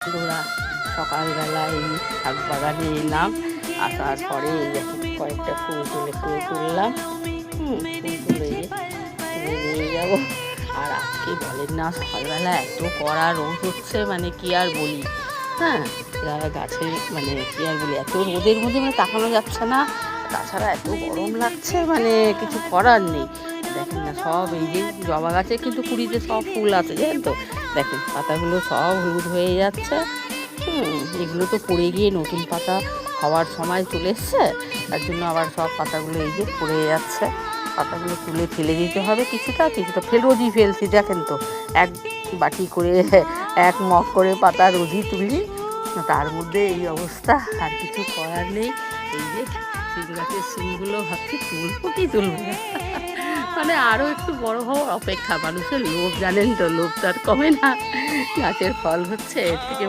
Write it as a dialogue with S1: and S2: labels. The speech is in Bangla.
S1: বন্ধুরা, সকালবেলায় এই ছাদ বাগানে এলাম। আসার পরে কয়েকটা ফুল তুললাম। ফুল তুলে নিয়ে যাবো। আর আজকে বলেন না, সকালবেলা এত কড়া রোদ হচ্ছে, মানে কি আর বলি। হ্যাঁ, গাছে মানে কি আর বলি, এত রোদের মধ্যে মানে তাকানো যাচ্ছে না। তাছাড়া এত গরম লাগছে, মানে কিছু করার নেই। দেখেন না, সব এই যে জবা গাছে কিন্তু কুড়িতে সব ফুল আছে, জানেন তো। দেখেন পাতাগুলো সব হলুদ হয়ে যাচ্ছে। এগুলো তো পড়ে গিয়ে নতুন পাতা হওয়ার সময় চলে এসছে, তার জন্য আবার সব পাতাগুলো এই যে পড়ে যাচ্ছে। পাতাগুলো তুলে ফেলে দিতে হবে, কিছুটা রোজই ফেলছি। দেখেন তো, এক বাটি করে, এক মগ করে পাতা রোজই তুলি, তার মধ্যে এই অবস্থা। আর কিছু করার নেই। এই যে শিম গাছের শিমগুলো ভাবছি তুলবো না। মানে আরও একটু বড় হওয়ার অপেক্ষা। মানুষের লোভ, জানেন তো, লোভ তো আর কমে না। গাছের ফল হচ্ছে, এর থেকে